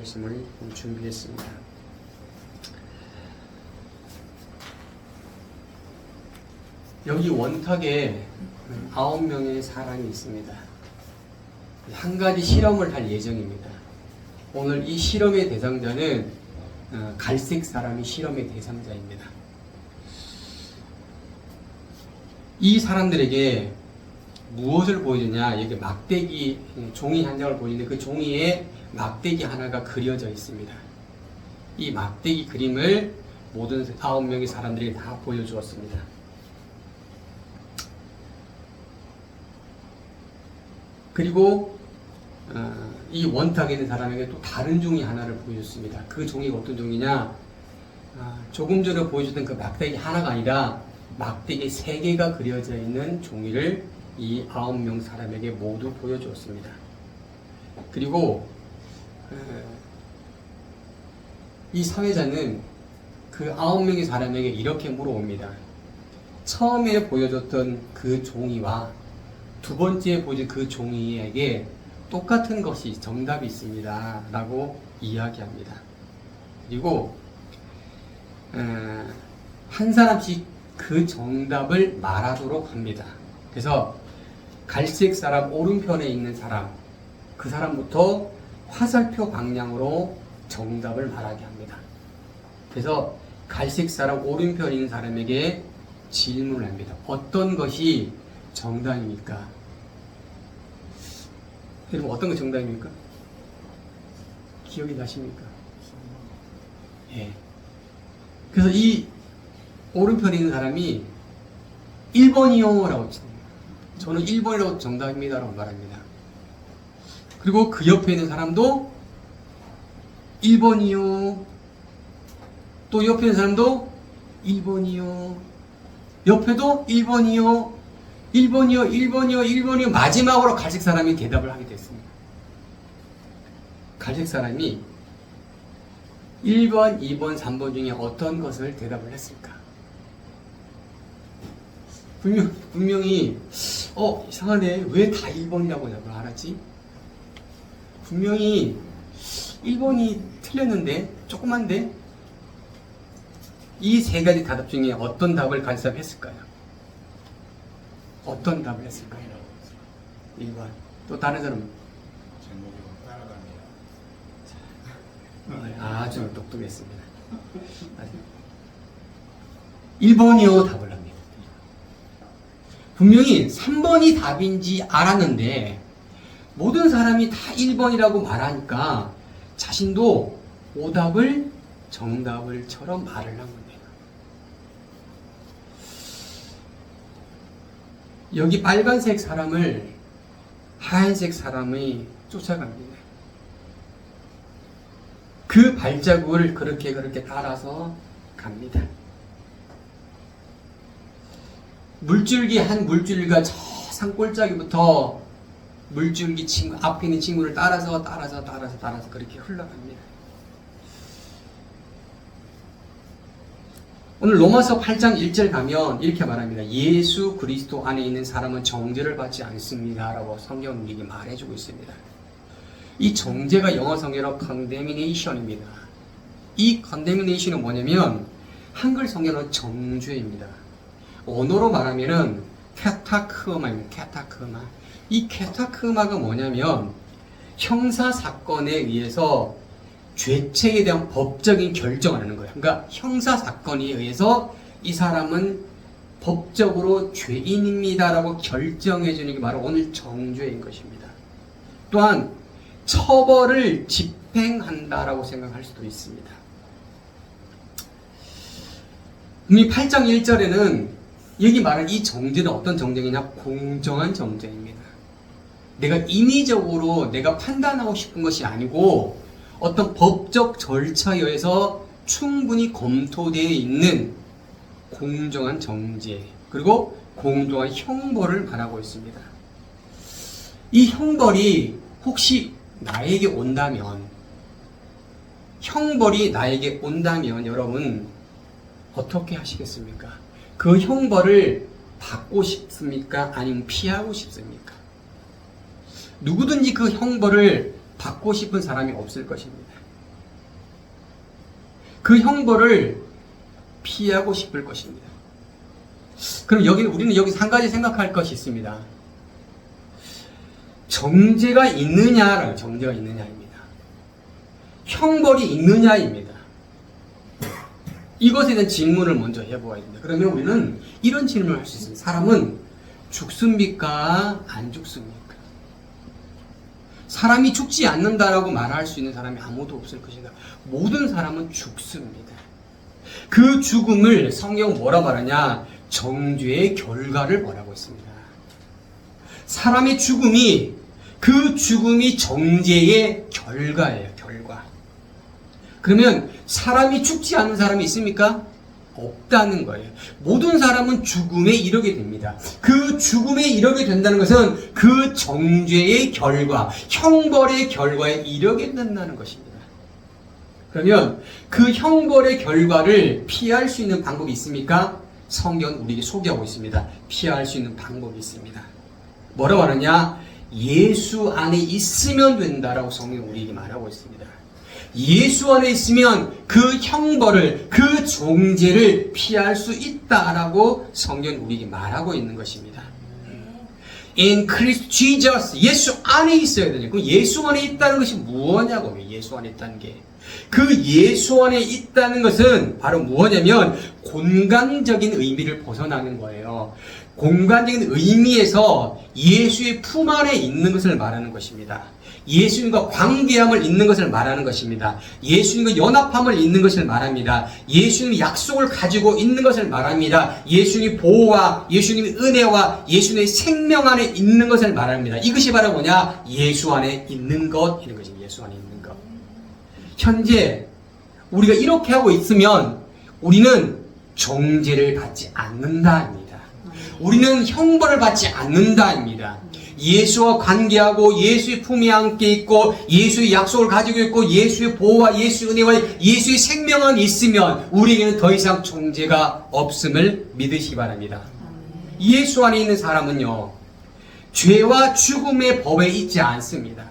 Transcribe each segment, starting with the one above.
말씀을 준비했습니다. 여기 원탁에 9명의 사람이 있습니다. 한 가지 실험을 할 예정입니다. 오늘 이 실험의 대상자는 갈색 사람이 실험의 대상자입니다. 이 사람들에게 무엇을 보여주냐, 여기 막대기, 종이 한 장을 보여주는데 그 종이에 막대기 하나가 그려져 있습니다. 이 막대기 그림을 모든 9명의 사람들이 다 보여주었습니다. 그리고 이 원탁에 있는 사람에게 또 다른 종이 하나를 보여줬습니다. 그 종이가 어떤 종이냐, 조금 전에 보여줬던 그 막대기 하나가 아니라 막대기 3개가 그려져 있는 종이를 이 9명 사람에게 모두 보여주었습니다. 그리고 이 사회자는 그 9명의 사람에게 이렇게 물어봅니다. 처음에 보여줬던 그 종이와 두 번째 보여준 그 종이에게 똑같은 것이 정답이 있습니다 라고 이야기합니다. 그리고 한 사람씩 그 정답을 말하도록 합니다. 그래서 갈색 사람 오른편에 있는 사람, 그 사람부터 화살표 방향으로 정답을 말하게 합니다. 그래서 갈색 사람 오른편에 있는 사람에게 질문을 합니다. 어떤 것이 정답입니까? 여러분, 어떤 것이 정답입니까? 기억이 나십니까? 예. 그래서 이 오른편에 있는 사람이 1번이요 라고 칩니다. 저는 1번이라고 정답입니다 라고 말합니다. 그리고 그 옆에 있는 사람도 1번이요. 또 옆에 있는 사람도 1번이요. 옆에도 1번이요. 1번이요, 1번이요, 1번이요. 마지막으로 갈색 사람이 대답을 하게 됐습니다. 갈색 사람이 1번, 2번, 3번 중에 어떤 것을 대답을 했을까? 분명히 이상하네. 왜 다 1번이라고 말하지? 분명히 1번이 틀렸는데, 조그만데? 이 3가지 답 중에 어떤 답을 갈색 사람이 했을까요? 어떤 답을 했을까요? 1번. 또 다른 사람은? 제목이 따라갑니다. 아주 똑똑했습니다. 1번이요 답을 합니다. 분명히 3번이 답인지 알았는데 모든 사람이 다 1번이라고 말하니까 자신도 오답을 정답을처럼 말을 한 겁니다. 여기 빨간색 사람을 하얀색 사람이 쫓아갑니다. 그 발자국을 그렇게 따라서 갑니다. 물줄기 한 물줄기가 저 산골짜기부터 물줄기 친구, 앞에 있는 친구를 따라서 그렇게 흘러갑니다. 오늘 로마서 8장 1절 가면 이렇게 말합니다. 예수 그리스도 안에 있는 사람은 정죄를 받지 않습니다 라고 성경은 우리에게 말해주고 있습니다. 이 정죄가 영어 성경으로 condemnation입니다. 이 condemnation은 뭐냐면 한글 성경으로 정죄입니다. 언어로 말하면은 카타크마입니다. 카타크마. 이 카타크마가 뭐냐면 형사사건에 의해서 죄책에 대한 법적인 결정을 하는 거예요. 그러니까 형사사건에 의해서 이 사람은 법적으로 죄인입니다라고 결정해 주는 게 바로 오늘 정죄인 것입니다. 또한 처벌을 집행한다라고 생각할 수도 있습니다. 이미 8장 1절에는 여기 말한 이 정죄는 어떤 정죄이냐? 공정한 정죄입니다. 내가 인위적으로 내가 판단하고 싶은 것이 아니고 어떤 법적 절차에 의해서 충분히 검토되어 있는 공정한 정죄, 그리고 공정한 형벌을 말하고 있습니다. 이 형벌이 혹시 나에게 온다면, 여러분 어떻게 하시겠습니까? 그 형벌을 받고 싶습니까? 아니면 피하고 싶습니까? 누구든지 그 형벌을 받고 싶은 사람이 없을 것입니다. 그 형벌을 피하고 싶을 것입니다. 그럼 우리는 여기서 한 가지 생각할 것이 있습니다. 정죄가 있느냐입니다. 형벌이 있느냐입니다. 이것에 대한 질문을 먼저 해보아야 됩니다. 그러면 우리는 이런 질문을 할 수 있습니다. 사람은 죽습니까? 안 죽습니까? 사람이 죽지 않는다라고 말할 수 있는 사람이 아무도 없을 것이다. 모든 사람은 죽습니다. 그 죽음을 성경은 뭐라 말하냐? 정죄의 결과를 말하고 있습니다. 사람의 죽음이 그 죽음이 정죄의 결과예요. 결과. 그러면 사람이 죽지 않는 사람이 있습니까? 없다는 거예요. 모든 사람은 죽음에 이르게 됩니다. 그 죽음에 이르게 된다는 것은 그 정죄의 결과, 형벌의 결과에 이르게 된다는 것입니다. 그러면 그 형벌의 결과를 피할 수 있는 방법이 있습니까? 성경은 우리에게 소개하고 있습니다. 피할 수 있는 방법이 있습니다. 뭐라고 하느냐? 예수 안에 있으면 된다라고 성경은 우리에게 말하고 있습니다. 예수 안에 있으면 그 형벌을, 그 정죄를 피할 수 있다라고 성경은 우리에게 말하고 있는 것입니다. In Christ Jesus, 예수 안에 있어야 되냐? 그 예수 안에 있다는 것이 무엇냐고? 예수 안에 있다는 게. 그 예수 안에 있다는 것은 바로 무엇냐면 공간적인 의미를 벗어나는 거예요. 공간적인 의미에서 예수의 품 안에 있는 것을 말하는 것입니다. 예수님과 관계함을 잇는 것을 말하는 것입니다. 예수님과 연합함을 잇는 것을 말합니다. 예수님의 약속을 가지고 있는 것을 말합니다. 예수님의 보호와 예수님의 은혜와 예수님의 생명 안에 있는 것을 말합니다. 이것이 바로 뭐냐? 예수 안에 있는 것, 이런 것입니다. 예수 안에 있는 것. 현재 우리가 이렇게 하고 있으면 우리는 정죄를 받지 않는다입니다. 우리는 형벌을 받지 않는다입니다. 예수와 관계하고 예수의 품에 함께 있고 예수의 약속을 가지고 있고 예수의 보호와 예수의 은혜와 예수의 생명 안에 있으면 우리에게는 더 이상 정죄가 없음을 믿으시기 바랍니다. 예수 안에 있는 사람은요, 죄와 죽음의 법에 있지 않습니다.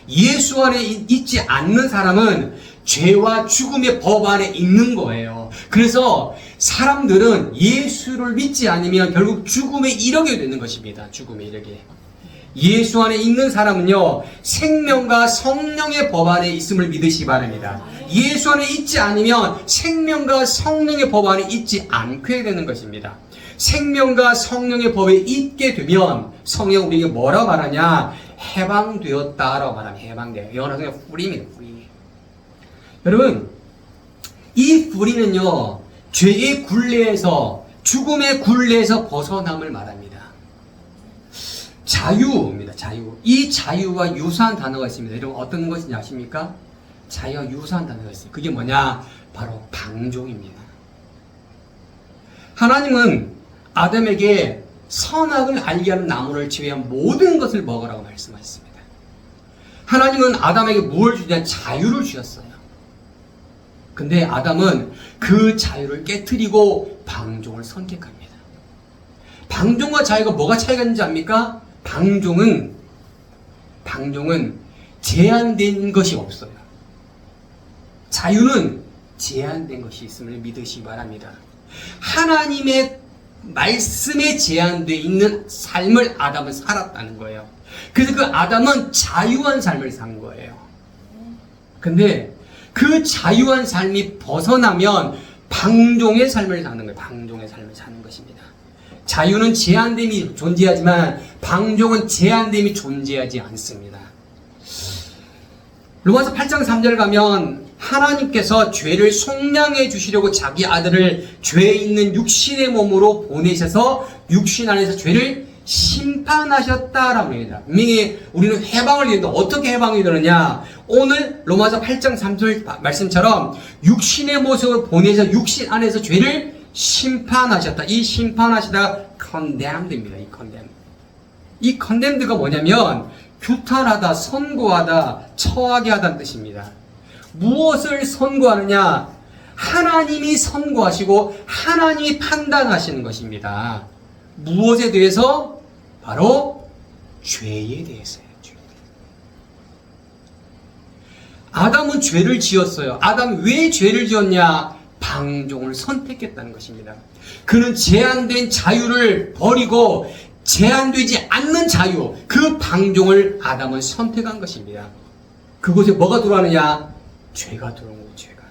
예수 안에 있지 않는 사람은 죄와 죽음의 법 안에 있는 거예요. 그래서 사람들은 예수를 믿지 않으면 결국 죽음에 이르게 되는 것입니다. 죽음에 이르게. 예수 안에 있는 사람은요, 생명과 성령의 법 안에 있음을 믿으시기 바랍니다. 예수 안에 있지 않으면 생명과 성령의 법 안에 있지 않게 되는 것입니다. 생명과 성령의 법에 있게 되면 성경 우리에게 뭐라고 말하냐? 해방되었다라고 말합니다. 해방돼요. 영어로 free입니다. free. 여러분, 이 free는요, 죄의 굴레에서, 죽음의 굴레에서 벗어남을 말합니다. 자유입니다. 자유. 이 자유와 유사한 단어가 있습니다. 여러분 어떤 것인지 아십니까? 자유와 유사한 단어가 있어요. 그게 뭐냐? 바로 방종입니다. 하나님은 아담에게 선악을 알게 하는 나무를 제외한 모든 것을 먹으라고 말씀하셨습니다. 하나님은 아담에게 무엇을 주냐? 자유를 주셨어요. 근데 아담은 그 자유를 깨트리고 방종을 선택합니다. 방종과 자유가 뭐가 차이가 있는지 압니까? 방종은 제한된 것이 없어요. 자유는 제한된 것이 있음을 믿으시기 바랍니다. 하나님의 말씀에 제한되어 있는 삶을 아담은 살았다는 거예요. 그래서 그 아담은 자유한 삶을 산 거예요. 근데 그 자유한 삶이 벗어나면 방종의 삶을 사는 거예요. 방종의 삶을 사는 것입니다. 자유는 제한됨이 존재하지만 방종은 제한됨이 존재하지 않습니다. 로마서 8장 3절 가면 하나님께서 죄를 속량해 주시려고 자기 아들을 죄 있는 육신의 몸으로 보내셔서 육신 안에서 죄를 심판하셨다라고 합니다. 분명히 우리는 해방을 이루는데 어떻게 해방이 되느냐? 오늘 로마서 8장 3절 말씀처럼 육신의 모습을 보내서 육신 안에서 죄를 심판하셨다. 이 심판하시다가 condemned입니다. 이 condemned가 뭐냐면 규탄하다, 선고하다, 처하게 하다는 뜻입니다. 무엇을 선고하느냐? 하나님이 선고하시고 하나님이 판단하시는 것입니다. 무엇에 대해서? 바로 죄에 대해서요. 아담은 죄를 지었어요. 아담이 왜 죄를 지었냐? 방종을 선택했다는 것입니다. 그는 제한된 자유를 버리고 제한되지 않는 자유, 그 방종을 아담은 선택한 것입니다. 그곳에 뭐가 들어가느냐? 죄가 들어온 거예요. 죄가.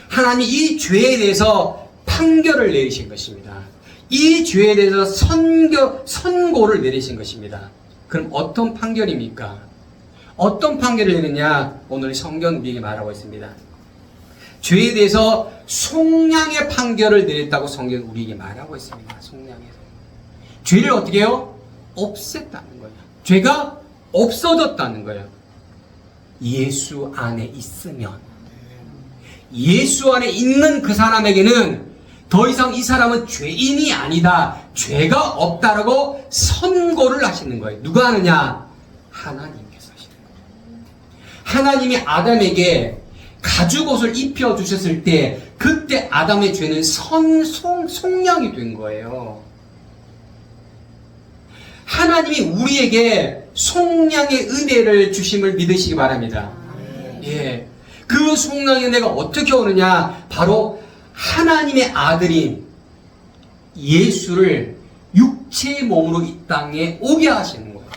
하나님이 이 죄에 대해서 판결을 내리신 것입니다. 이 죄에 대해서 선고를 내리신 것입니다. 그럼 어떤 판결입니까? 어떤 판결을 내리냐? 오늘 성경 우리에게 말하고 있습니다. 죄에 대해서 속량의 판결을 내렸다고 성경 우리에게 말하고 있습니다. 속량에서. 죄를 어떻게 해요? 없앴다는 거예요. 죄가 없어졌다는 거예요. 예수 안에 있으면, 예수 안에 있는 그 사람에게는 더 이상 이 사람은 죄인이 아니다, 죄가 없다라고 선고를 하시는 거예요. 누가 하느냐? 하나님께서 하시는 거예요. 하나님이 아담에게 가죽옷을 입혀주셨을 때 그때 아담의 죄는 속량이 된 거예요. 하나님이 우리에게 속량의 은혜를 주심을 믿으시기 바랍니다. 예. 그 속량의 은혜가 어떻게 오느냐? 바로 하나님의 아들인 예수를 육체의 몸으로 이 땅에 오게 하시는 거예요.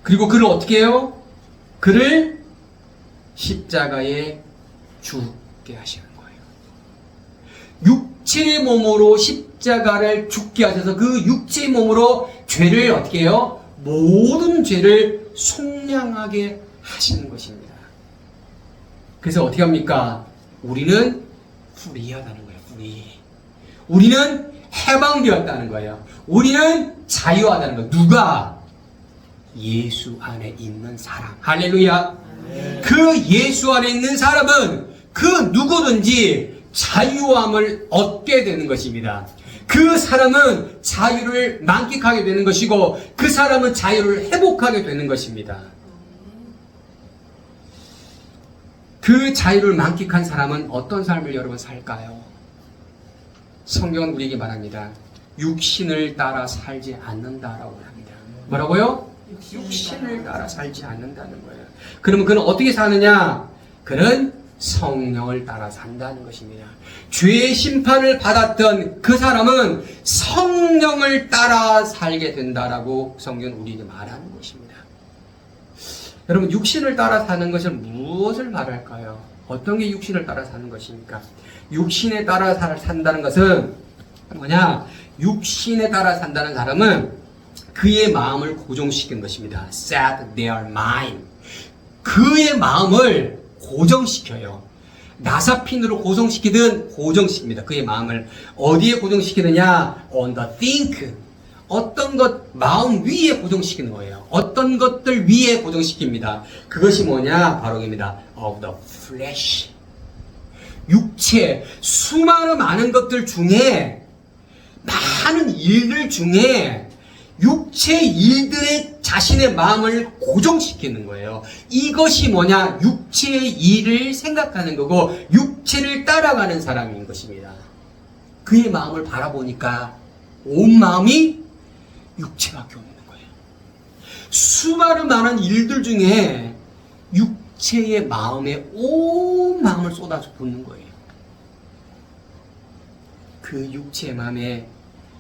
그리고 그를 어떻게 해요? 그를 십자가에 죽게 하시는 거예요. 육체의 몸으로 십자가를 죽게 하셔서 그 육체의 몸으로 죄를 어떻게 해요? 모든 죄를 속량하게 하시는 것입니다. 그래서 어떻게 합니까? 우리는 프리하다는 거예요. 프리. 우리는 해방되었다는 거예요. 우리는 자유하다는 거예요. 누가? 예수 안에 있는 사람. 할렐루야. 그 예수 안에 있는 사람은 그 누구든지 자유함을 얻게 되는 것입니다. 그 사람은 자유를 만끽하게 되는 것이고 그 사람은 자유를 회복하게 되는 것입니다. 그 자유를 만끽한 사람은 어떤 삶을 여러분 살까요? 성경은 우리에게 말합니다. 육신을 따라 살지 않는다라고 합니다. 뭐라고요? 육신을 따라 살지 않는다는 거예요. 그러면 그는 어떻게 사느냐? 그는 성령을 따라 산다는 것입니다. 죄의 심판을 받았던 그 사람은 성령을 따라 살게 된다라고 성경은 우리에게 말하는 것입니다. 여러분, 육신을 따라 사는 것은 무엇을 말할까요? 어떤 게 육신을 따라 사는 것입니까? 육신에 따라 산다는 것은 뭐냐? 육신에 따라 산다는 사람은 그의 마음을 고정시키는 것입니다. Set their mind. 그의 마음을 고정시켜요. 나사핀으로 고정시킵니다. 그의 마음을 어디에 고정시키느냐? On the think. 어떤 것, 마음 위에 고정시키는 거예요. 어떤 것들 위에 고정시킵니다. 그것이 뭐냐? 바로 입니다. Of the flesh. 육체, 수많은 많은 것들 중에, 많은 일들 중에 육체 일들에 자신의 마음을 고정시키는 거예요. 이것이 뭐냐? 육체의 일을 생각하는 거고 육체를 따라가는 사람인 것입니다. 그의 마음을 바라보니까 온 마음이 육체밖에 없는 거예요. 수많은 많은 일들 중에 육체의 마음에 온 마음을 쏟아서 붓는 거예요. 그 육체의 마음에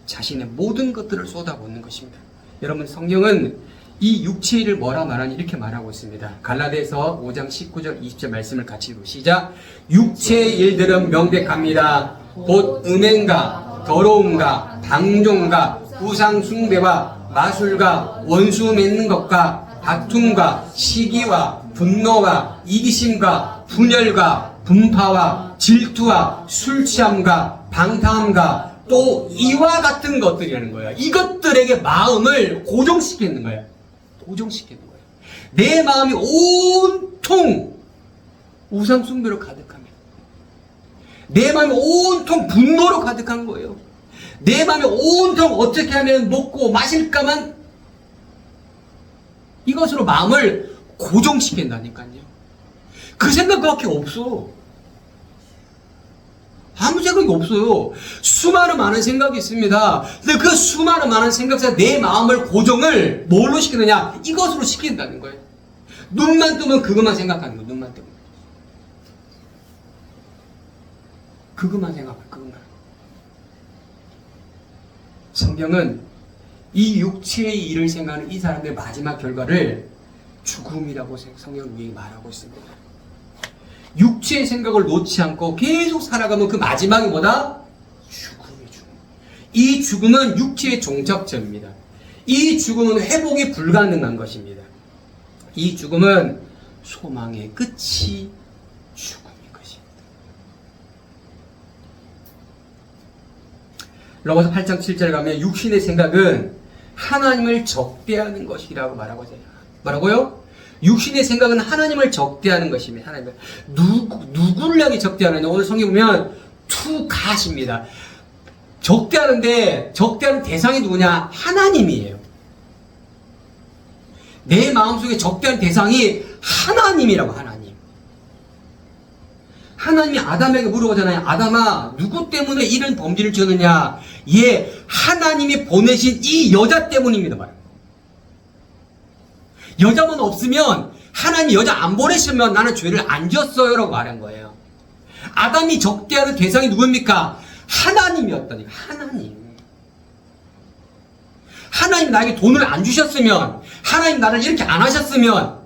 자신의 모든 것들을 쏟아붓는 것입니다. 여러분, 성경은 이 육체를 뭐라 말하니 이렇게 말하고 있습니다. 갈라디아서 5장 19절 20절 말씀을 같이 읽고 시작. 육체의 일들은 명백합니다. 곧 음행과 더러움과 방종과 우상 숭배와 마술과 원수 맺는 것과 다툼과 시기와 분노와 이기심과 분열과 분파와 질투와 술 취함과 방탕함과 또 이와 같은 것들이라는 거예요. 이것들에게 마음을 고정시키는 거예요. 고정시키는 거예요. 내 마음이 온통 우상 숭배로 가득합니다. 내 마음이 온통 분노로 가득한 거예요. 내 마음이 온통 어떻게 하면 먹고 마실까만 이것으로 마음을 고정시킨다니까요. 그 생각밖에 없어. 아무 생각이 없어요. 수많은 많은 생각이 있습니다. 근데 그 수많은 많은 생각 속에 내 마음을 고정을 뭘로 시키느냐? 이것으로 시킨다는 거예요. 눈만 뜨면 그것만 생각하는 거예요. 눈만 뜨면. 그것만 생각해요. 그것만. 성경은 이 육체의 일을 생각하는 이 사람들의 마지막 결과를 죽음이라고 성경은 우리에게 말하고 있습니다. 육체의 생각을 놓지 않고 계속 살아가면 그 마지막이 뭐다? 죽음이 죽음. 이 죽음은 육체의 종착점입니다. 이 죽음은 회복이 불가능한 것입니다. 이 죽음은 소망의 끝이 죽음인 것입니다. 로마서 8장 7절에 가면 육신의 생각은 하나님을 적대하는 것이라고 말하고 있어요. 뭐라고요? 육신의 생각은 하나님을 적대하는 것입니다. 하나님을. 누구를 향해 적대하느냐? 오늘 성경 보면 to God입니다. 적대하는 대상이 누구냐? 하나님이에요. 내 마음속에 적대하는 대상이 하나님이라고, 하나님. 하나님이 아담에게 물어보잖아요. 아담아, 누구 때문에 이런 범죄를 지었느냐? 예, 하나님이 보내신 이 여자 때문입니다. 말이에요. 여자만 없으면, 하나님이 여자 안 보내시면 나는 죄를 안 지었어요. 라고 말한 거예요. 아담이 적대하는 대상이 누굽니까? 하나님이었다니, 하나님. 하나님 나에게 돈을 안 주셨으면, 하나님 나를 이렇게 안 하셨으면,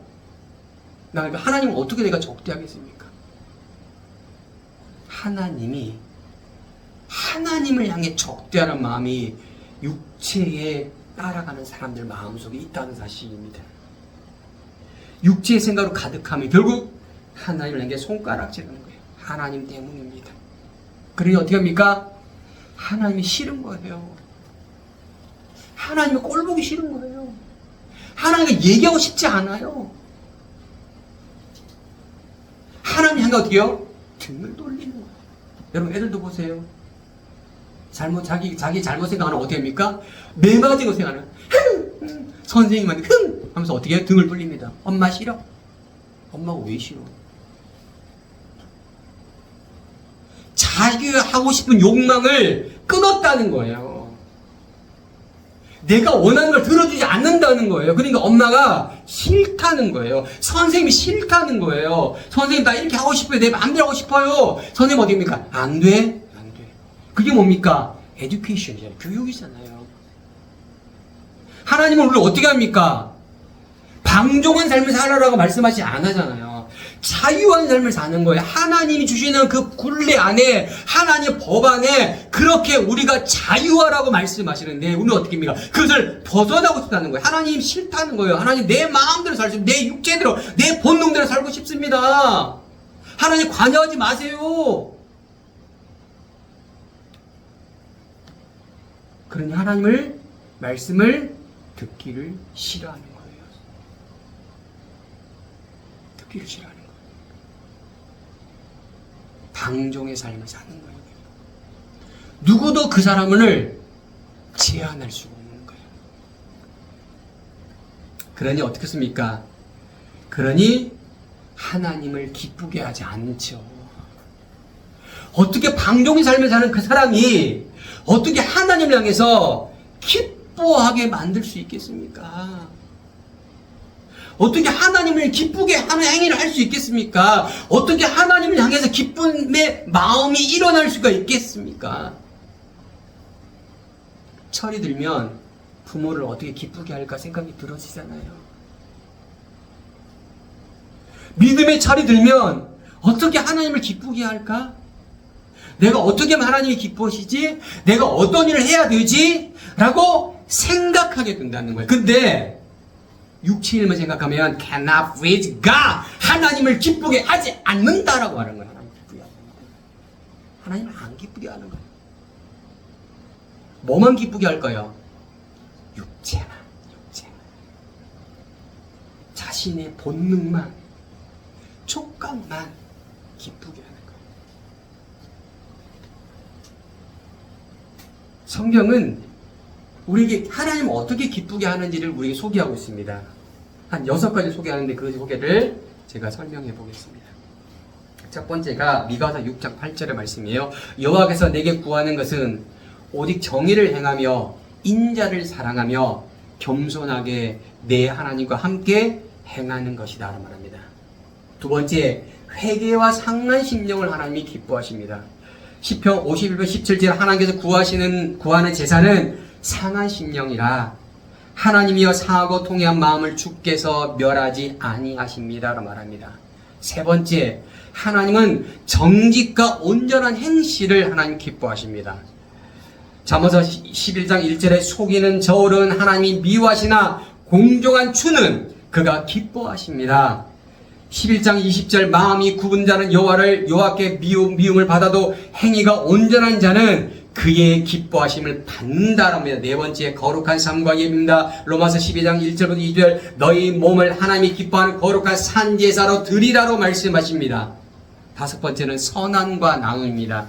하나님은 어떻게 내가 적대하겠습니까? 하나님을 향해 적대하는 마음이 육체에 따라가는 사람들 마음속에 있다는 사실입니다. 육체의 생각으로 가득하면 결국 하나님을 향해 손가락질하는 거예요. 하나님 때문입니다. 그러니 어떻게 합니까? 하나님이 싫은 거예요. 하나님이 꼴 보기 싫은 거예요. 하나님과 얘기하고 싶지 않아요. 하나님 향해 어떻게 해요? 등을 돌리는 거예요. 여러분 애들도 보세요. 자기 잘못 생각하면 어떻게 합니까? 매맞은 거 생각하는 선생님한테 하면서 어떻게 해요? 등을 돌립니다. 엄마 싫어? 엄마가 왜 싫어? 자기가 하고 싶은 욕망을 끊었다는 거예요. 내가 원하는 걸 들어주지 않는다는 거예요. 그러니까 엄마가 싫다는 거예요. 선생님이 싫다는 거예요. 선생님 나 이렇게 하고 싶어요. 내 마음대로 하고 싶어요. 선생님 어디입니까? 안 돼? 안 돼. 그게 뭡니까? 에듀케이션이잖아요. 교육이잖아요. 하나님은 우리를 어떻게 합니까? 방종한 삶을 살아라고 말씀하지 않았잖아요. 자유한 삶을 사는 거예요. 하나님이 주시는 그 굴레 안에, 하나님의 법 안에 그렇게 우리가 자유하라고 말씀하시는데 우리는 어떻게 합니까? 그것을 벗어나고 싶다는 거예요. 하나님 싫다는 거예요. 하나님 내 마음대로 살고 싶습니다. 내 육체대로, 내 본능대로 살고 싶습니다. 하나님 관여하지 마세요. 그러니 하나님을, 말씀을 듣기를 싫어하는 거예요. 듣기를 싫어하는 거예요. 방종의 삶을 사는 거예요. 누구도 그 사람을 제한할 수가 없는 거예요. 그러니 어떻겠습니까? 그러니 하나님을 기쁘게 하지 않죠. 어떻게 방종의 삶을 사는 그 사람이 어떻게 하나님을 향해서 기뻐하게 만들 수 있겠습니까? 어떻게 하나님을 기쁘게 하는 행위를 할 수 있겠습니까? 어떻게 하나님을 향해서 기쁨의 마음이 일어날 수가 있겠습니까? 철이 들면 부모를 어떻게 기쁘게 할까 생각이 들어지잖아요. 믿음의 철이 들면 어떻게 하나님을 기쁘게 할까? 내가 어떻게 하면 하나님이 기뻐하시지? 내가 어떤 일을 해야 되지? 라고 생각하게 된다는 거예요. 근데 육체 일만 생각하면 cannot please God, 하나님을 기쁘게 하지 않는다라고 하는 거예요. 하나님을 안 기쁘게 하는 거예요. 뭐만 기쁘게 할까요? 육체만. 자신의 본능만, 촉감만 기쁘게 하는 거예요. 성경은 우리에게 하나님을 어떻게 기쁘게 하는지를 우리에게 소개하고 있습니다. 한 6가지 소개하는데 그 소개를 제가 설명해 보겠습니다. 첫 번째가 미가서 6장 8절의 말씀이에요. 여호와께서 내게 구하는 것은 오직 정의를 행하며 인자를 사랑하며 겸손하게 내 하나님과 함께 행하는 것이다 라고 말합니다. 두 번째, 회개와 상한 심령을 하나님이 기뻐하십니다. 시편 51편 17절 하나님께서 구하는 제사는 상한 심령이라 하나님이여 상하고 통회한 마음을 주께서 멸하지 아니하십니다 라고 말합니다. 세 번째, 하나님은 정직과 온전한 행실을 하나님 기뻐하십니다. 잠언서 11장 1절에 속이는 저울은 하나님이 미워하시나 공정한 주는 그가 기뻐하십니다. 11장 20절 마음이 굽은 자는 여호와께 미움을 받아도 행위가 온전한 자는 그의 기뻐하심을 받는다라고 합니다. 네 번째, 거룩한 삶과 예입니다. 로마서 12장 1절부터 2절 너희 몸을 하나님이 기뻐하는 거룩한 산제사로 드리라로 말씀하십니다. 다섯 번째는 선함과 나눔입니다.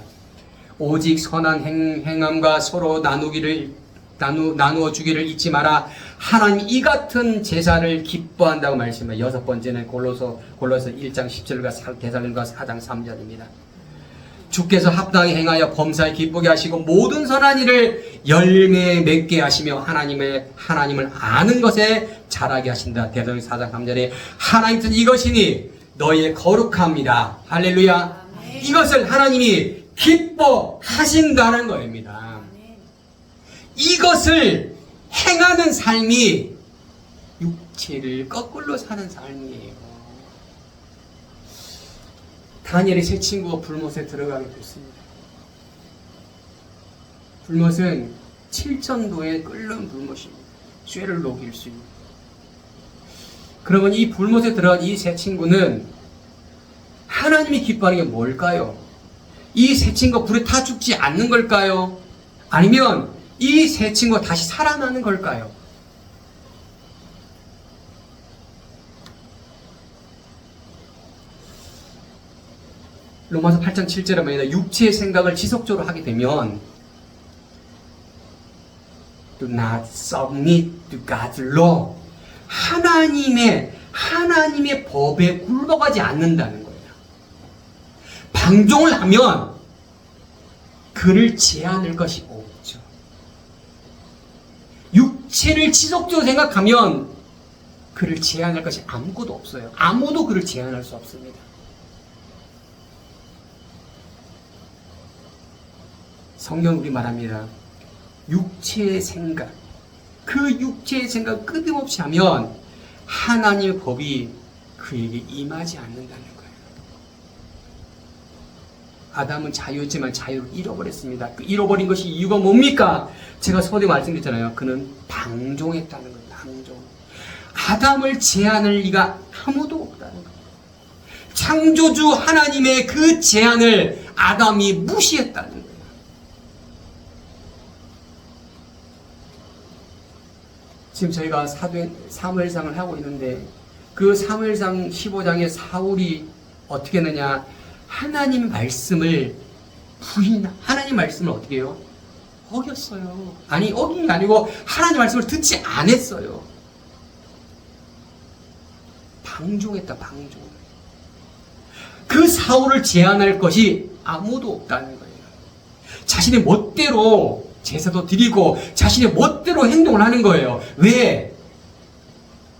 오직 선한 행함과 서로 나누어 주기를 잊지 마라. 하나님 이 같은 제사를 기뻐한다고 말씀합니다. 여섯 번째는 골로서 1장 10절과 데살로니가 4장 3절입니다. 주께서 합당히 행하여 범사에 기쁘게 하시고 모든 선한 일을 열매 맺게 하시며 하나님을 아는 것에 자라게 하신다. 데살로니가 4장 3절에 하나님 뜻 이것이니 너희의 거룩함이라. 할렐루야. 이것을 하나님이 기뻐하신다는 것입니다. 이것을 행하는 삶이 육체를 거꾸로 사는 삶이에요. 다니엘의 세 친구가 불못에 들어가게 됐습니다. 불못은 7,000도에 끓는 불못입니다. 쇠를 녹일 수 있는. 그러면 이 불못에 들어간 이 세 친구는 하나님이 기뻐하는 게 뭘까요? 이 세 친구가 불에 타 죽지 않는 걸까요? 아니면 이 세 친구가 다시 살아나는 걸까요? 로마서 8장 7절에 말입니다. 육체의 생각을 지속적으로 하게 되면 Do not submit to God's law. 하나님의 법에 굴복하지 않는다는 거예요. 방종을 하면 그를 제한할 것이 없죠. 육체를 지속적으로 생각하면 그를 제한할 것이 아무것도 없어요. 아무도 그를 제한할 수 없습니다. 성경 우리 말합니다. 육체의 생각, 그 육체의 생각 끊임없이 하면 하나님의 법이 그에게 임하지 않는다는 거예요. 아담은 자유였지만 자유를 잃어버렸습니다. 그 잃어버린 것이 이유가 뭡니까? 제가 서두에 말씀드렸잖아요. 그는 방종했다는 거예요. 방종. 아담을 제한할 리가 아무도 없다는 거예요. 창조주 하나님의 그 제한을 아담이 무시했다는 거예요. 지금 저희가 사무엘상을 하고 있는데 그 사무엘상 15장에 사울이 어떻게 했느냐, 하나님 말씀을 하나님 말씀을 어떻게 해요? 어겼어요. 아니, 어긴 게 아니고 하나님 말씀을 듣지 않았어요. 방종했다, 방종. 그 사울을 제한할 것이 아무도 없다는 거예요. 자신의 멋대로 제사도 드리고 자신의 멋대로 행동을 하는 거예요. 왜?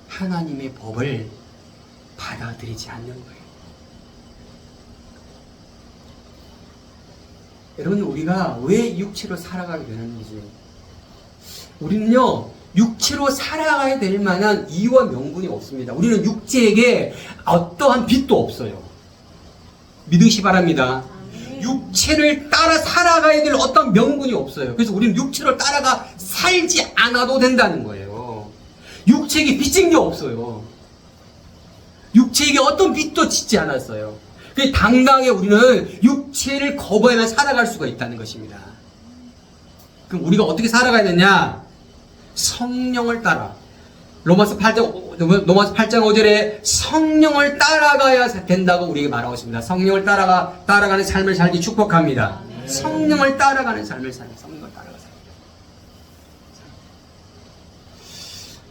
하나님의 법을 받아들이지 않는 거예요. 여러분, 우리가 왜 육체로 살아가게 되는지, 우리는요 육체로 살아가야 될 만한 이유와 명분이 없습니다. 우리는 육체에게 어떠한 빚도 없어요. 믿으시 바랍니다. 육체를 따라 살아가야 될 어떤 명분이 없어요. 그래서 우리는 육체를 따라가 살지 않아도 된다는 거예요. 육체에게 빚진 게 없어요. 육체에게 어떤 빚도 짓지 않았어요. 그래서 당당하게 우리는 육체를 거부하며 살아갈 수가 있다는 것입니다. 그럼 우리가 어떻게 살아가야 되냐? 성령을 따라. 로마서 8장 5절에 성령을 따라가야 된다고 우리에게 말하고 있습니다. 성령을 따라가는 삶을 살기 축복합니다. 성령을 따라가는 삶을 살기. 성령을 따라가는 삶.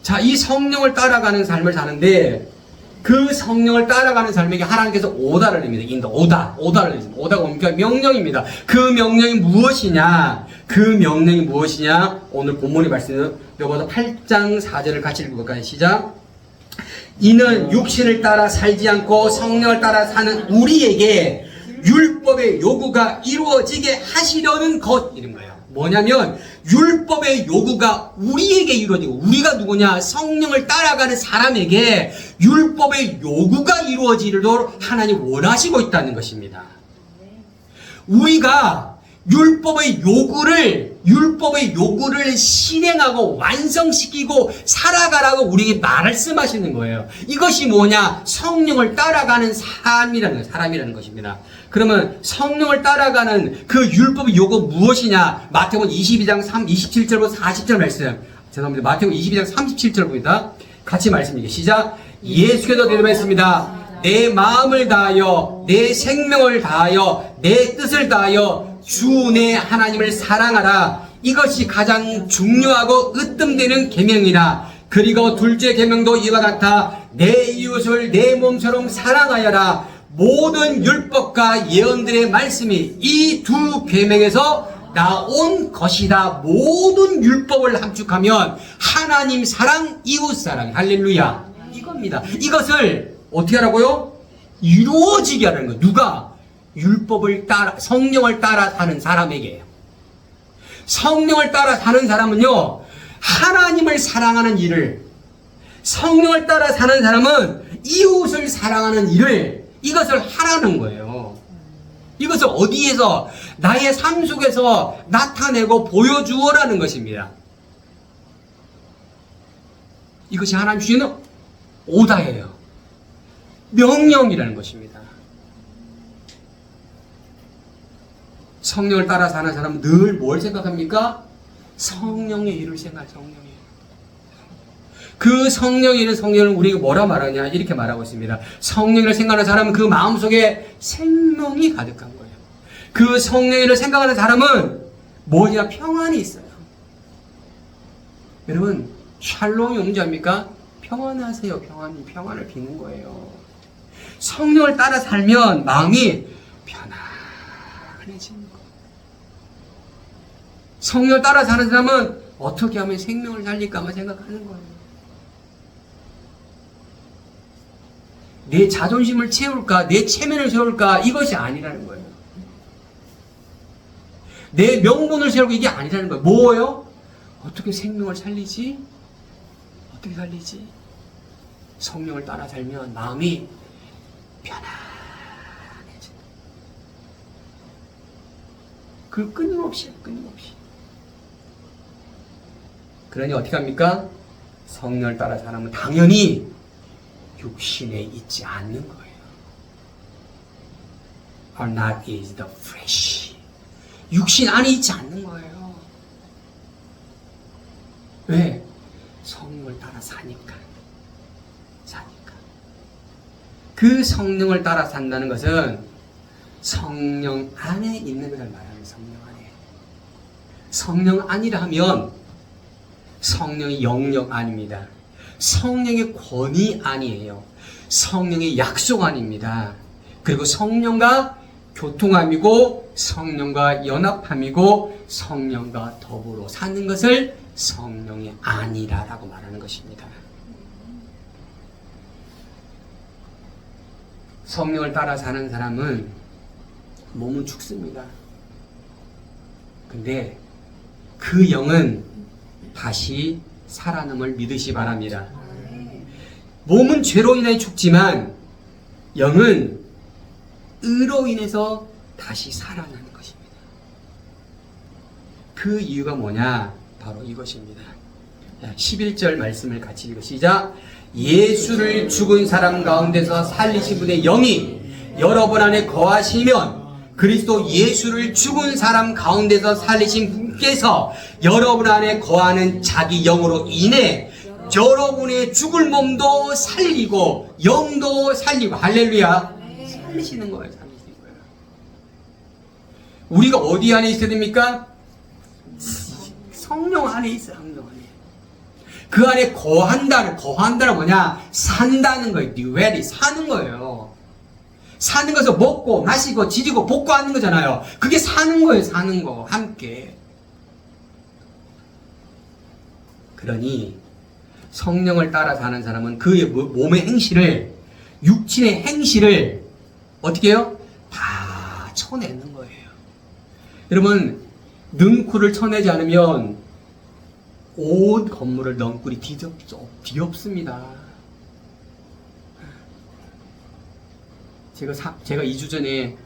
자, 이 성령을 따라가는 삶을 사는데 그 성령을 따라가는 삶에게 하나님께서 오다를 냅니다. 인도, 오다를 냅니다. 오다가 뭡니까? 명령입니다. 그 명령이 무엇이냐? 오늘 본문의 말씀은 여보서 8장 4절을 같이 읽어볼까요? 시작. 이는 육신을 따라 살지 않고 성령을 따라 사는 우리에게 율법의 요구가 이루어지게 하시려는 것 이런 거예요. 뭐냐면 율법의 요구가 우리에게 이루어지고, 우리가 누구냐? 성령을 따라가는 사람에게 율법의 요구가 이루어지도록 하나님 원하시고 있다는 것입니다. 우리가 율법의 요구를 실행하고 완성시키고 살아가라고 우리에게 말씀하시는 거예요. 이것이 뭐냐? 성령을 따라가는 사람이라는 것입니다. 그러면 성령을 따라가는 그 율법의 요구 무엇이냐? 마태복음 22장 27절부터 40절 말씀. 죄송합니다. 마태복음 22장 37절입니다. 같이 말씀드릴게요. 시작. 예수께서 대답했습니다. 내 마음을 다하여 내 생명을 다하여 내 뜻을 다하여 주 내 하나님을 사랑하라. 이것이 가장 중요하고 으뜸되는 계명이라. 그리고 둘째 계명도 이와 같아 내 이웃을 내 몸처럼 사랑하여라. 모든 율법과 예언들의 말씀이 이 두 계명에서 나온 것이다. 모든 율법을 함축하면 하나님 사랑, 이웃 사랑, 할렐루야, 이겁니다. 이것을 어떻게 하라고요? 이루어지게 하라는 거예요. 누가? 율법을 따라, 성령을 따라 사는 사람에게요. 성령을 따라 사는 사람은요, 하나님을 사랑하는 일을, 성령을 따라 사는 사람은 이웃을 사랑하는 일을, 이것을 하라는 거예요. 이것을 어디에서? 나의 삶 속에서 나타내고 보여주어라는 것입니다. 이것이 하나님 주시는 오다예요. 명령이라는 것입니다. 성령을 따라 사는 사람은 늘 뭘 생각합니까? 성령의 일을 생각해요. 성령의 일. 그 성령의 일은 성령은 우리가 뭐라 말하냐? 이렇게 말하고 있습니다. 성령을 생각하는 사람은 그 마음속에 생명이 가득한 거예요. 그 성령의 일을 생각하는 사람은 뭐냐? 평안이 있어요. 여러분, 샬롬이 뭔지 압니까? 평안하세요. 평안을 비는 거예요. 성령을 따라 살면 마음이 편안해지는 거예요. 성령을 따라 사는 사람은 어떻게 하면 생명을 살릴까만 생각하는 거예요. 내 자존심을 채울까, 내 체면을 세울까, 이것이 아니라는 거예요. 내 명분을 세우고 이게 아니라는 거예요. 뭐예요? 어떻게 생명을 살리지? 어떻게 살리지? 성령을 따라 살면 마음이 편안해져. 그 끊임없이. 그러니 어떻게 합니까? 성령을 따라 사람은 당연히 육신에 있지 않는 거예요. Are not is the flesh. 육신 안에 있지 않는 거예요. 왜? 성령을 따라 사니까. 그 성령을 따라 산다는 것은 성령 안에 있는 것을 말하는 성령 안에. 성령 안이라 하면 성령의 영역 아닙니다. 성령의 권위 아니에요. 성령의 약속 아닙니다. 그리고 성령과 교통함이고 성령과 연합함이고 성령과 더불어 사는 것을 성령의 안이라고 말하는 것입니다. 성령을 따라 사는 사람은 몸은 죽습니다. 근데 그 영은 다시 살아남을 믿으시 바랍니다. 몸은 죄로 인해 죽지만 영은 의로 인해서 다시 살아나는 것입니다. 그 이유가 뭐냐? 바로 이것입니다. 11절 말씀을 같이 읽어 시작. 예수를 죽은 사람 가운데서 살리신 분의 영이 여러분 안에 거하시면 그리스도 예수를 죽은 사람 가운데서 살리신 분께서 여러분 안에 거하는 자기 영으로 인해 여러분의 죽을 몸도 살리고 영도 살리고 할렐루야 살리시는 거예요. 우리가 어디 안에 있어야 됩니까? 성령 안에 있어요. 성령 안에. 그 안에 거한다는 뭐냐? 산다는 거예요. dwell이 사는 거예요. 사는 것을 먹고 마시고 지지고 볶고 하는 거잖아요. 그게 사는 거예요. 사는 거 함께. 그러니 성령을 따라 사는 사람은 그의 몸의 행실을, 육신의 행실을 어떻게 해요? 다 쳐내는 거예요. 여러분, 능쿨을 쳐내지 않으면 온 건물을 넝쿨이 뒤엎습니다. 제가 2주 전에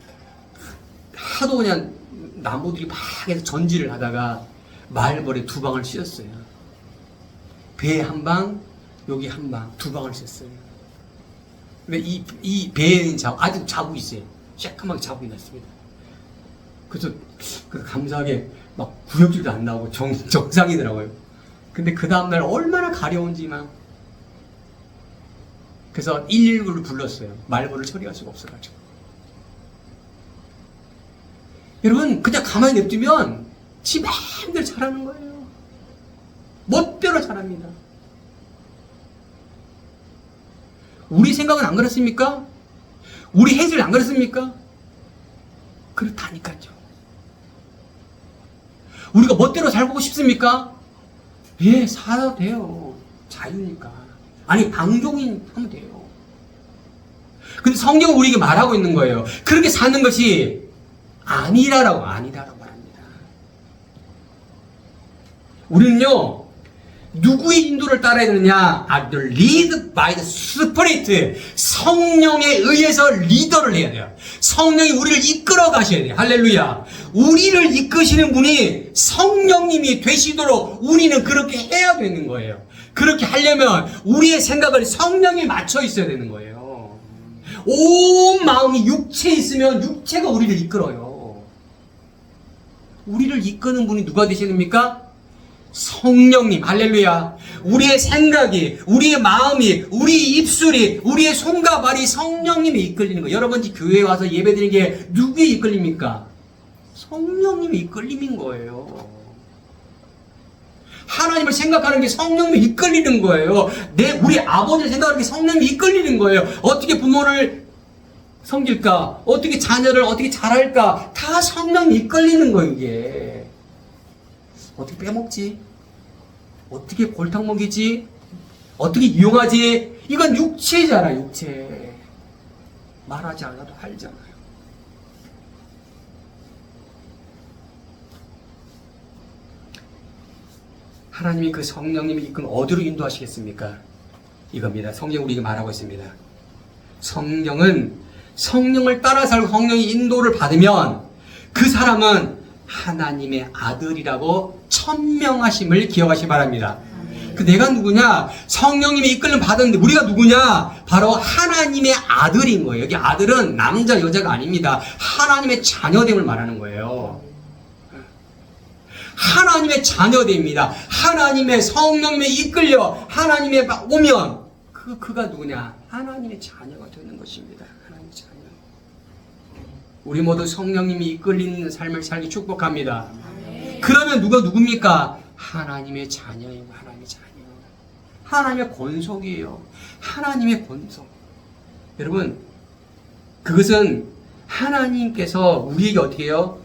하도 그냥 나무들이 막 해서 전지를 하다가 말벌에 2방을 씌웠어요. 배에 한 방, 여기 한 방, 2방을 씌웠어요. 근데 이 배에는 아직 자국이 있어요. 새까맣게 자국이 났습니다. 그래서 감사하게 막 구역질도 안 나오고 정상이더라고요. 근데 그 다음날 얼마나 가려운지 막. 그래서 119를 불렀어요. 말벌을 처리할 수가 없어가지고. 여러분, 그냥 가만히 냅두면 지 마음대로 자라는 거예요. 멋대로 자랍니다. 우리 생각은 안 그렇습니까? 우리 행실 안 그렇습니까? 그렇다니까요. 우리가 멋대로 살고 싶습니까? 예, 살아도 돼요. 자유니까. 아니, 방종인 하면 돼요. 근데 성경은 우리에게 말하고 있는 거예요. 그렇게 사는 것이 아니다라고 말합니다. 우리는요, 누구의 인도를 따라야 되느냐? lead by the Spirit. 성령에 의해서 리더를 해야 돼요. 성령이 우리를 이끌어 가셔야 돼요. 할렐루야. 우리를 이끄시는 분이 성령님이 되시도록 우리는 그렇게 해야 되는 거예요. 그렇게 하려면 우리의 생각을 성령에 맞춰 있어야 되는 거예요. 온 마음이 육체에 있으면 육체가 우리를 이끌어요. 우리를 이끄는 분이 누가 되시습니까? 성령님. 할렐루야. 우리의 생각이, 우리의 마음이, 우리의 입술이, 우리의 손과 발이 성령님이 이끌리는 거예요. 여러분 교회에 와서 예배드리는 게 누구에 이끌립니까? 성령님이 이끌림인 거예요. 하나님을 생각하는 게 성령님이 이끌리는 거예요. 우리 아버지를 생각하는 게 성령님이 이끌리는 거예요. 어떻게 부모를 섬길까? 어떻게 자녀를 어떻게 잘할까? 다 성령님이 이끌리는 거예요, 이게. 어떻게 빼먹지? 어떻게 골탕 먹이지? 어떻게 이용하지? 이건 육체잖아, 육체. 말하지 않아도 알잖아요. 하나님이 그 성령님이 이끌면 어디로 인도하시겠습니까? 이겁니다. 성경 우리가 말하고 있습니다. 성경은 성령을 따라 살고 성령의 인도를 받으면 그 사람은 하나님의 아들이라고 천명하심을 기억하시기 바랍니다. 그 내가 누구냐? 성령님이 이끌림 받았는데 우리가 누구냐? 바로 하나님의 아들인 거예요. 여기 아들은 남자 여자가 아닙니다. 하나님의 자녀됨을 말하는 거예요. 하나님의 자녀됨입니다. 하나님의 성령님에 이끌려 하나님의 오면 그가 누구냐? 하나님의 자녀가 되는 것입니다. 하나님의 자녀. 우리 모두 성령님이 이끌리는 삶을 살기 축복합니다. 그러면 누굽니까? 하나님의 자녀예요. 하나님의 자녀. 하나님의 권속이에요. 하나님의 권속. 여러분, 그것은 하나님께서 우리에게 어떻게 해요?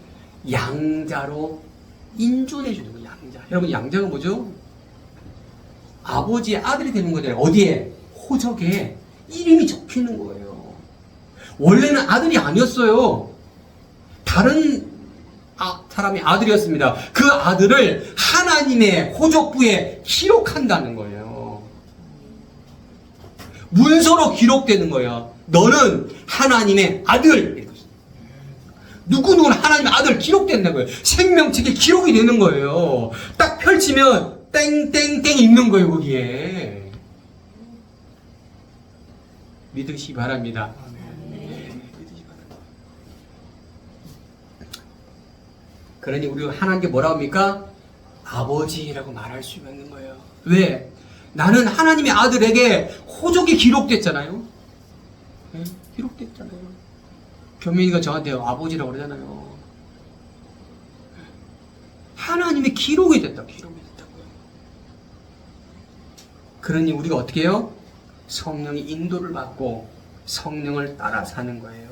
양자로 인존해 주는 거예요. 양자. 여러분, 양자가 뭐죠? 아버지의 아들이 되는 거잖아요. 어디에? 호적에 이름이 적히는 거예요. 원래는 아들이 아니었어요. 다른 사람이 아들이었습니다. 그 아들을 하나님의 호적부에 기록한다는 거예요. 문서로 기록되는 거예요. 너는 하나님의 아들. 누구누구는 하나님의 아들 기록된다고요. 생명책에 기록이 되는 거예요. 딱 펼치면 땡땡땡 있는 거예요, 거기에. 믿으시기 바랍니다. 그러니 우리가 하나님께 뭐라고 합니까? 아버지라고 말할 수 있는 거예요. 왜? 나는 하나님의 아들에게 호적이 기록됐잖아요. 네? 기록됐잖아요. 교민이가 저한테 아버지라고 그러잖아요. 하나님의 기록이 됐다고요. 그러니 우리가 어떻게 해요? 성령의 인도를 받고 성령을 따라 사는 거예요.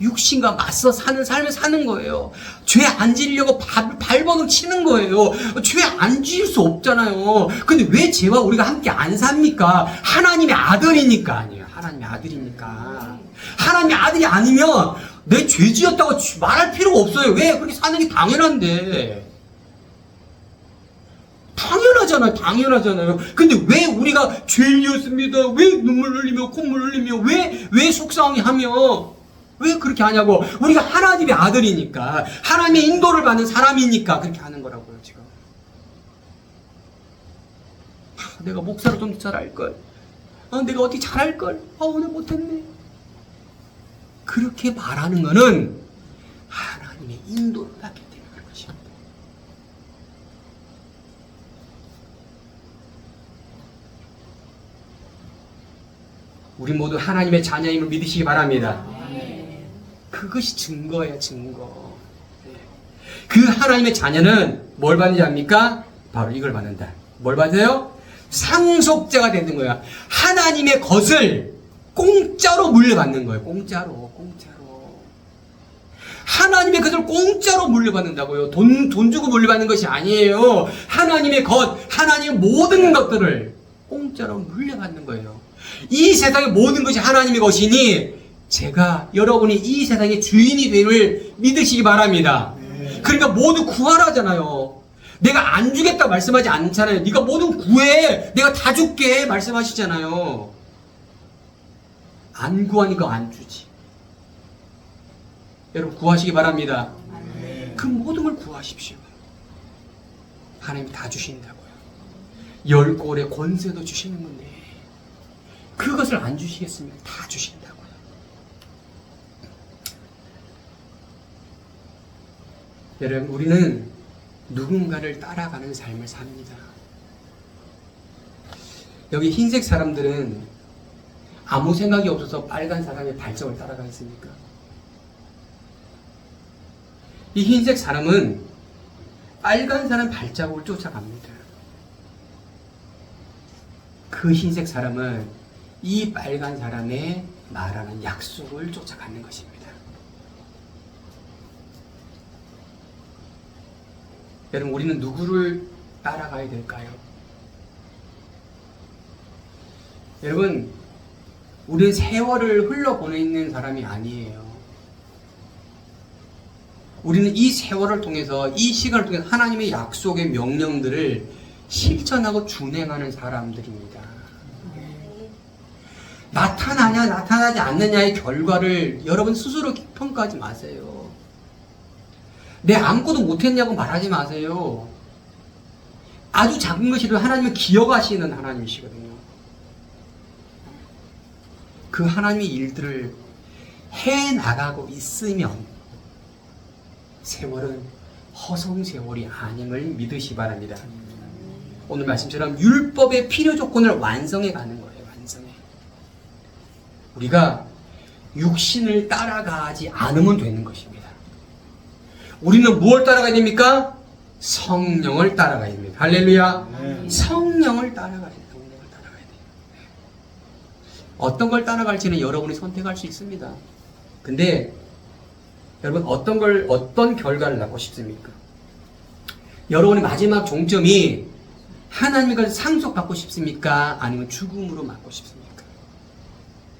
육신과 맞서 사는 삶을 사는 거예요. 죄 안 지려고 발버둥 치는 거예요. 죄 안 지을 수 없잖아요. 근데 왜 죄와 우리가 함께 안 삽니까? 하나님의 아들이니까. 아니에요. 하나님의 아들이니까. 하나님의 아들이 아니면 내 죄 지었다고 말할 필요가 없어요. 왜? 그렇게 사는 게 당연한데. 당연하잖아요. 근데 왜 우리가 죄를 지었습니다. 왜 눈물 흘리며 콧물 흘리며 왜 속상해하며 왜 그렇게 하냐고. 우리가 하나님의 아들이니까, 하나님의 인도를 받는 사람이니까 그렇게 하는 거라고요. 지금 내가 목사를 좀 잘할걸, 내가 어떻게 잘할걸, 오늘 못했네, 그렇게 말하는 거는 하나님의 인도를 받기 때문인 것입니다. 우리 모두 하나님의 자녀임을 믿으시기 바랍니다. 그것이 증거예요, 증거. 그 하나님의 자녀는 뭘 받는지 압니까? 바로 이걸 받는다. 뭘 받아요? 상속자가 되는 거야. 하나님의 것을 공짜로 물려받는 거예요. 공짜로. 하나님의 것을 공짜로 물려받는다고요. 돈 주고 물려받는 것이 아니에요. 하나님의 것, 하나님의 모든 것들을 공짜로 물려받는 거예요. 이 세상의 모든 것이 하나님의 것이니 여러분이 이 세상의 주인이 됨을 믿으시기 바랍니다. 그러니까 모두 구하라잖아요. 내가 안 주겠다 말씀하지 않잖아요. 네가 뭐든 구해, 내가 다 줄게 말씀하시잖아요. 안 구하니까 안 주지. 여러분 구하시기 바랍니다. 그 모든 걸 구하십시오. 하나님이 다 주신다고요. 열 골의 권세도 주시는 건데 그것을 안 주시겠습니까? 다 주신다고요. 여러분, 우리는 누군가를 따라가는 삶을 삽니다. 여기 흰색 사람들은 아무 생각이 없어서 빨간 사람의 발정을 따라가 있습니까? 이 흰색 사람은 빨간 사람 발자국을 쫓아갑니다. 그 흰색 사람은 이 빨간 사람의 말하는 약속을 쫓아가는 것입니다. 여러분, 우리는 누구를 따라가야 될까요? 여러분, 우리는 세월을 흘러보내는 사람이 아니에요. 우리는 이 세월을 통해서, 이 시간을 통해서 하나님의 약속의 명령들을 실천하고 준행하는 사람들입니다. 나타나냐 나타나지 않느냐의 결과를 여러분 스스로 평가하지 마세요. 내 아무것도 못했냐고 말하지 마세요. 아주 작은 것이라도 하나님을 기억하시는 하나님이시거든요. 그 하나님의 일들을 해나가고 있으면 세월은 허송세월이 아님을 믿으시 바랍니다. 오늘 말씀처럼 율법의 필요 조건을 완성해 가는 거예요. 완성해. 우리가 육신을 따라가지 않으면 되는 것입니다. 우리는 무엇을 따라가야 됩니까? 성령을 따라가야 됩니다. 할렐루야. 성령을 따라가야 돼요. 성령을 따라가야 돼요. 어떤 걸 따라갈지는 여러분이 선택할 수 있습니다. 근데 여러분, 어떤 결과를 낳고 싶습니까? 여러분의 마지막 종점이 하나님의 것을 상속받고 싶습니까? 아니면 죽음으로 맞고 싶습니까?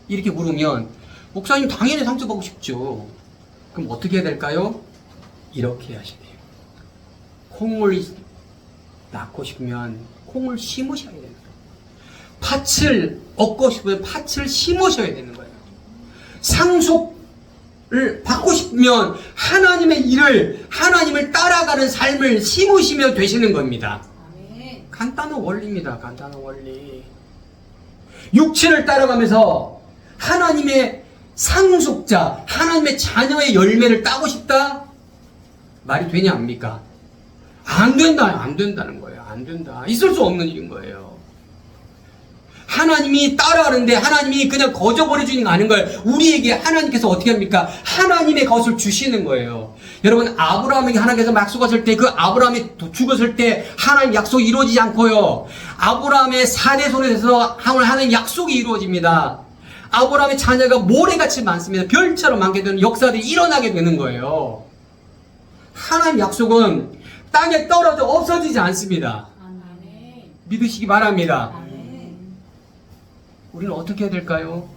이렇게 물으면 목사님 당연히 상속받고 싶죠. 그럼 어떻게 해야 될까요? 이렇게 하셔야 돼요. 콩을 낳고 싶으면 콩을 심으셔야 돼요. 팥을 얻고 싶으면 팥을 심으셔야 되는 거예요. 상속을 받고 싶으면 하나님의 일을, 하나님을 따라가는 삶을 심으시면 되시는 겁니다. 간단한 원리입니다. 간단한 원리. 육체를 따라가면서 하나님의 상속자, 하나님의 자녀의 열매를 따고 싶다? 말이 되냐, 압니까? 안 된다, 안 된다는 거예요. 안 된다. 있을 수 없는 일인 거예요. 하나님이 따라가는데 하나님이 그냥 거저버려 주는 거 아닌 거예요. 우리에게 하나님께서 어떻게 합니까? 하나님의 것을 주시는 거예요. 여러분, 아브라함에게 하나님께서 약속하실 때, 그 아브라함이 죽었을 때 하나님 약속이 이루어지지 않고요. 아브라함의 사대손에서 하나님 약속이 이루어집니다. 아브라함의 자녀가 모래같이 많습니다. 별처럼 많게 되는 역사들이 일어나게 되는 거예요. 하나님 약속은 땅에 떨어져 없어지지 않습니다. 믿으시기 바랍니다. 우리는 어떻게 해야 될까요?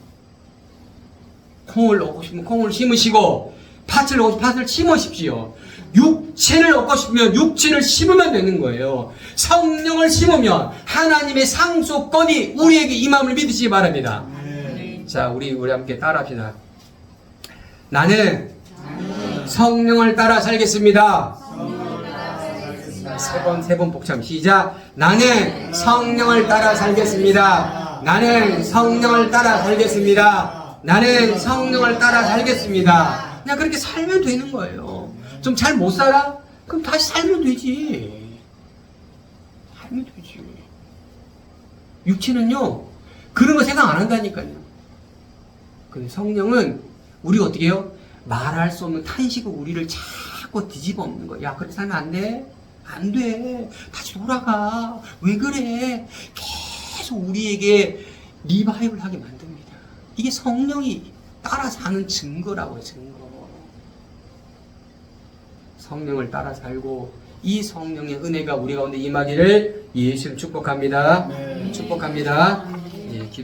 콩을 얻고 싶으면 콩을 심으시고 팥을 얻고 팥을 심으십시오. 육체를 얻고 싶으면 육체를 심으면 되는 거예요. 성령을 심으면 하나님의 상속권이 우리에게 임함을 믿으시기 바랍니다. 자, 우리 함께 따라합시다. 나는 성령을 따라 살겠습니다. 세 번 복참 시작. 나는 성령을 따라 살겠습니다. 나는 성령을 따라 살겠습니다. 나는 성령을 따라 살겠습니다. 그냥 그렇게 살면 되는 거예요. 좀 잘 못 살아? 그럼 다시 살면 되지. 살면 되지. 육체는요, 그런 거 생각 안 한다니까요. 근데 성령은 우리가 어떻게 해요? 말할 수 없는 탄식으로 우리를 자꾸 뒤집어 엎는 거야. 야, 그렇게 살면 안 돼? 안 돼. 다시 돌아가. 왜 그래? 계속 우리에게 리바이벌 하게 만듭니다. 이게 성령이 따라 사는 증거라고요, 증거. 성령을 따라 살고 이 성령의 은혜가 우리 가운데 임하기를 예수님 축복합니다. 축복합니다. 예, 기도